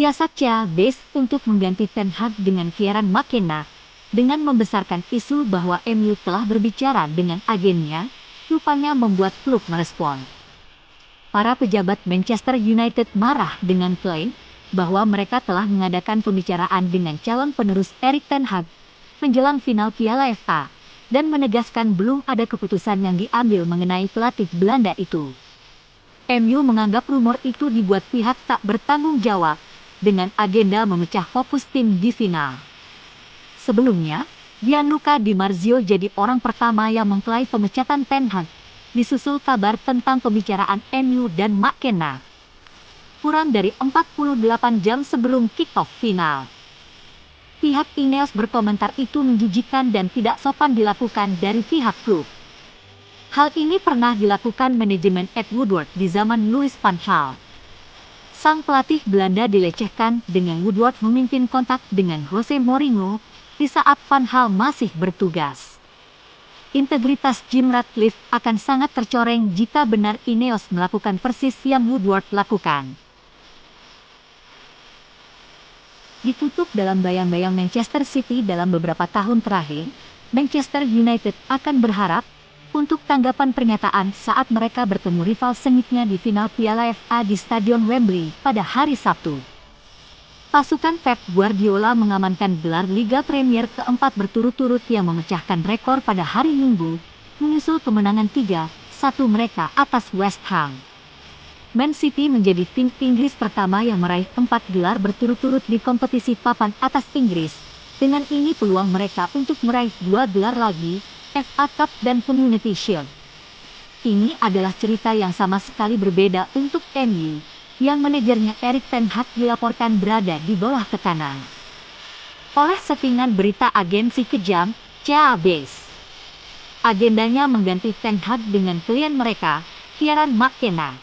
Siasat Base untuk mengganti Ten Hag dengan Kieran McKenna, dengan membesarkan isu bahwa MU telah berbicara dengan agennya, rupanya membuat klub merespon. Para pejabat Manchester United marah dengan klaim bahwa mereka telah mengadakan pembicaraan dengan calon penerus Erik ten Hag menjelang final Piala FA, dan menegaskan belum ada keputusan yang diambil mengenai pelatih Belanda itu. MU menganggap rumor itu dibuat pihak tak bertanggung jawab, dengan agenda memecah fokus tim di final. Sebelumnya, Gianluca Di Marzio jadi orang pertama yang mengklaim pemecatan Ten Hag, disusul kabar tentang pembicaraan MU dan McKenna. Kurang dari 48 jam sebelum kick-off final. Pihak Ineos berkomentar itu menjijikan dan tidak sopan dilakukan dari pihak klub. Hal ini pernah dilakukan manajemen Ed Woodward di zaman Louis van Gaal. Sang pelatih Belanda dilecehkan dengan Woodward memimpin kontak dengan Jose Mourinho di saat Van Gaal masih bertugas. Integritas Jim Ratcliffe akan sangat tercoreng jika benar Ineos melakukan persis yang Woodward lakukan. Ditutup dalam bayang-bayang Manchester City dalam beberapa tahun terakhir, Manchester United akan berharap untuk tanggapan pernyataan saat mereka bertemu rival sengitnya di final Piala FA di Stadion Wembley pada hari Sabtu. Pasukan Pep Guardiola mengamankan gelar Liga Premier keempat berturut-turut yang memecahkan rekor pada hari Minggu, menyusul kemenangan 3-1 mereka atas West Ham. Man City menjadi tim Inggris pertama yang meraih 4 gelar berturut-turut di kompetisi papan atas Inggris. Dengan ini peluang mereka untuk meraih 2 gelar lagi, FA Cup dan Community Shield. Ini adalah cerita yang sama sekali berbeda untuk MU, yang manajernya Erik ten Hag dilaporkan berada di bawah tekanan oleh settingan berita agensi kejam, Base. Agendanya mengganti Ten Hag dengan klien mereka, Kieran McKenna.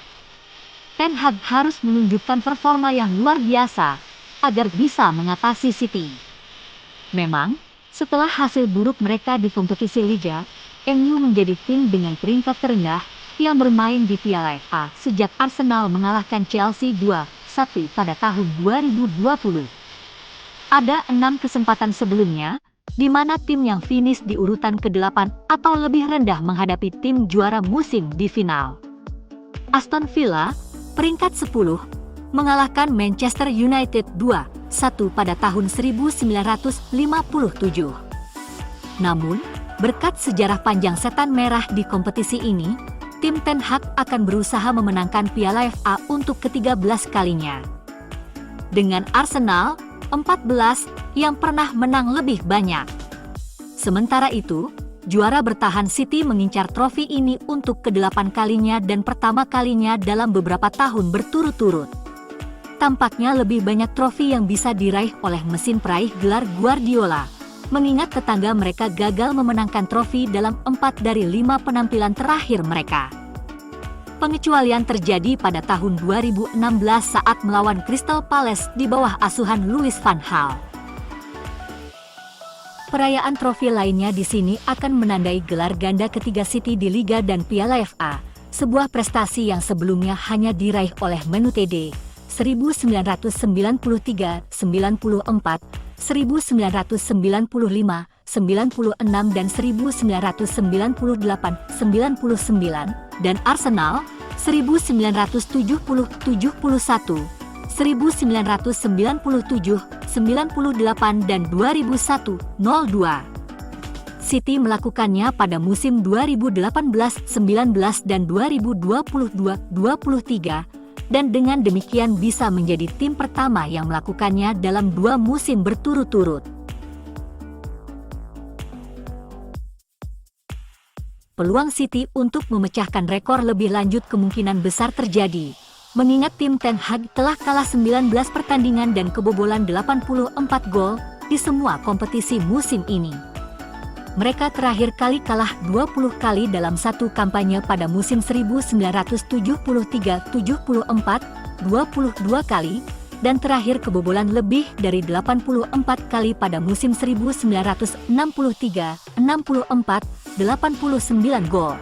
Ten Hag harus menunjukkan performa yang luar biasa agar bisa mengatasi City. Memang, setelah hasil buruk mereka di kompetisi Liga, MU menjadi tim dengan peringkat terendah yang bermain di Piala FA sejak Arsenal mengalahkan Chelsea 2-1 pada tahun 2020. Ada 6 kesempatan sebelumnya, di mana tim yang finish di urutan ke-8 atau lebih rendah menghadapi tim juara musim di final. Aston Villa, peringkat 10, mengalahkan Manchester United 2-1 pada tahun 1957. Namun, berkat sejarah panjang setan merah di kompetisi ini, tim Ten Hag akan berusaha memenangkan Piala FA untuk ke-13 kalinya. Dengan Arsenal, 14, yang pernah menang lebih banyak. Sementara itu, juara bertahan City mengincar trofi ini untuk ke-8 kalinya dan pertama kalinya dalam beberapa tahun berturut-turut. Tampaknya lebih banyak trofi yang bisa diraih oleh mesin peraih gelar Guardiola, mengingat tetangga mereka gagal memenangkan trofi dalam 4 dari 5 penampilan terakhir mereka. Pengecualian terjadi pada tahun 2016 saat melawan Crystal Palace di bawah asuhan Louis van Gaal. Perayaan trofi lainnya di sini akan menandai gelar ganda ketiga City di Liga dan Piala FA, sebuah prestasi yang sebelumnya hanya diraih oleh Man United 1993, 94, 1995, 96, dan 1998, 99, dan Arsenal 1970, 71, 1997, 98, dan 2001, 02. City melakukannya pada musim 2018-19 dan 2022-23, dan dengan demikian bisa menjadi tim pertama yang melakukannya dalam 2 musim berturut-turut. Peluang City untuk memecahkan rekor lebih lanjut kemungkinan besar terjadi, mengingat tim Ten Hag telah kalah 19 pertandingan dan kebobolan 84 gol di semua kompetisi musim ini. Mereka terakhir kali kalah 20 kali dalam satu kampanye pada musim 1973-74, 22 kali, dan terakhir kebobolan lebih dari 84 kali pada musim 1963-64, 89 gol.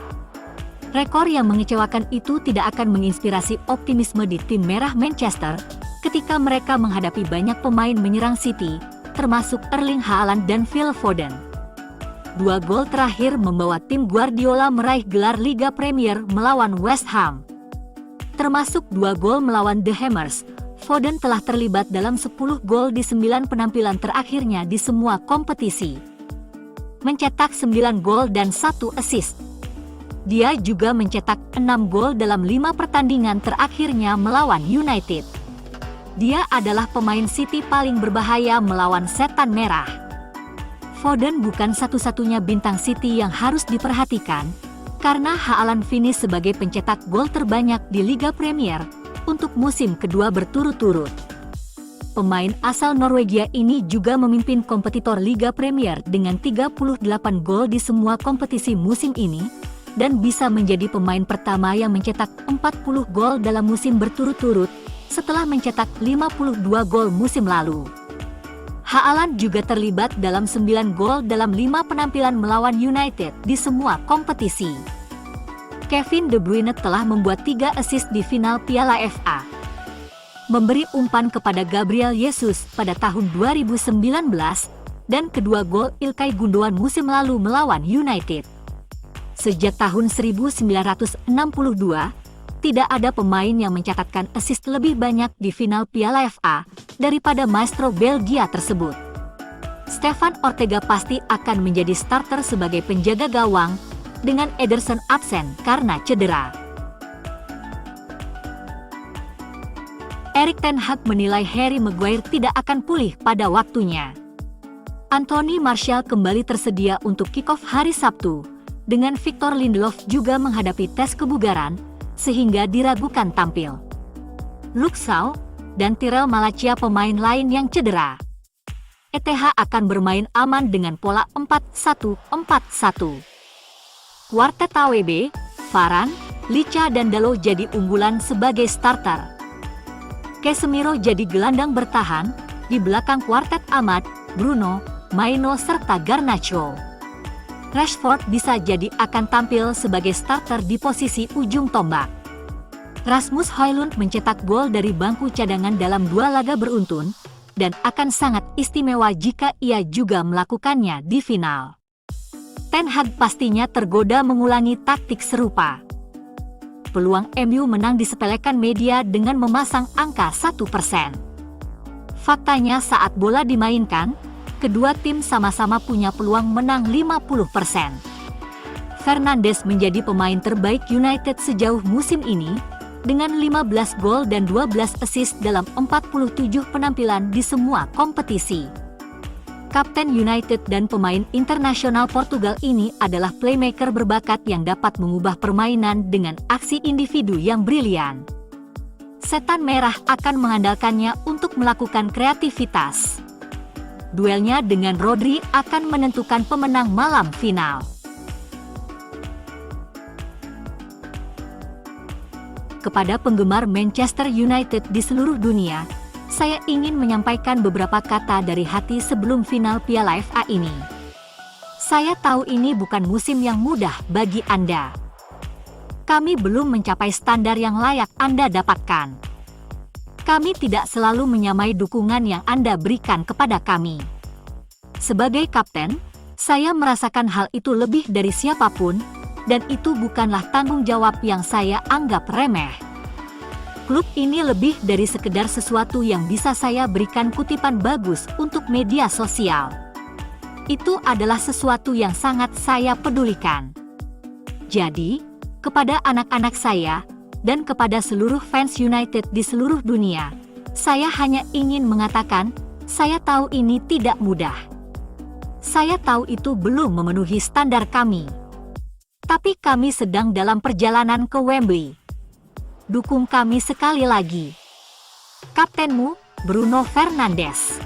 Rekor yang mengecewakan itu tidak akan menginspirasi optimisme di tim merah Manchester ketika mereka menghadapi banyak pemain menyerang City, termasuk Erling Haaland dan Phil Foden. 2 gol terakhir membawa tim Guardiola meraih gelar Liga Premier melawan West Ham. Termasuk 2 gol melawan The Hammers, Foden telah terlibat dalam 10 gol di 9 penampilan terakhirnya di semua kompetisi. Mencetak 9 gol dan 1 assist. Dia juga mencetak 6 gol dalam 5 pertandingan terakhirnya melawan United. Dia adalah pemain City paling berbahaya melawan setan merah. Foden bukan satu-satunya bintang City yang harus diperhatikan, karena Haaland finish sebagai pencetak gol terbanyak di Liga Premier untuk musim kedua berturut-turut. Pemain asal Norwegia ini juga memimpin kompetitor Liga Premier dengan 38 gol di semua kompetisi musim ini, dan bisa menjadi pemain pertama yang mencetak 40 gol dalam musim berturut-turut setelah mencetak 52 gol musim lalu. Haaland juga terlibat dalam 9 gol dalam 5 penampilan melawan United di semua kompetisi. Kevin De Bruyne telah membuat 3 assist di final Piala FA. Memberi umpan kepada Gabriel Jesus pada tahun 2019 dan kedua gol Ilkay Gundogan musim lalu melawan United. Sejak tahun 1962, tidak ada pemain yang mencatatkan assist lebih banyak di final Piala FA daripada maestro Belgia tersebut. Stefan Ortega pasti akan menjadi starter sebagai penjaga gawang dengan Ederson absen karena cedera. Erik ten Hag menilai Harry Maguire tidak akan pulih pada waktunya. Anthony Martial kembali tersedia untuk kick-off hari Sabtu, dengan Victor Lindelof juga menghadapi tes kebugaran, sehingga diragukan tampil. Luke Shaw dan Tyrell Malacia pemain lain yang cedera. ETH akan bermain aman dengan pola 4-1-4-1. Kuartet AWB, Varane, Licha dan Dalot jadi unggulan sebagai starter. Casemiro jadi gelandang bertahan, di belakang kuartet Ahmad, Bruno, Maino serta Garnacho. Rashford bisa jadi akan tampil sebagai starter di posisi ujung tombak. Rasmus Højlund mencetak gol dari bangku cadangan dalam 2 laga beruntun, dan akan sangat istimewa jika ia juga melakukannya di final. Ten Hag pastinya tergoda mengulangi taktik serupa. Peluang MU menang disepelekan media dengan memasang angka 1%. Faktanya saat bola dimainkan, kedua tim sama-sama punya peluang menang 50%. Fernandes menjadi pemain terbaik United sejauh musim ini, dengan 15 gol dan 12 assist dalam 47 penampilan di semua kompetisi. Kapten United dan pemain internasional Portugal ini adalah playmaker berbakat yang dapat mengubah permainan dengan aksi individu yang brilian. Setan merah akan mengandalkannya untuk melakukan kreativitas. Duelnya dengan Rodri akan menentukan pemenang malam final. Kepada penggemar Manchester United di seluruh dunia, saya ingin menyampaikan beberapa kata dari hati sebelum final Piala FA ini. Saya tahu ini bukan musim yang mudah bagi Anda. Kami belum mencapai standar yang layak Anda dapatkan. Kami tidak selalu menyamai dukungan yang Anda berikan kepada kami. Sebagai kapten, saya merasakan hal itu lebih dari siapapun, dan itu bukanlah tanggung jawab yang saya anggap remeh. Klub ini lebih dari sekedar sesuatu yang bisa saya berikan kutipan bagus untuk media sosial. Itu adalah sesuatu yang sangat saya pedulikan. Jadi, kepada anak-anak saya, dan kepada seluruh fans United di seluruh dunia, saya hanya ingin mengatakan, saya tahu ini tidak mudah. Saya tahu itu belum memenuhi standar kami. Tapi kami sedang dalam perjalanan ke Wembley. Dukung kami sekali lagi. Kaptenmu, Bruno Fernandes.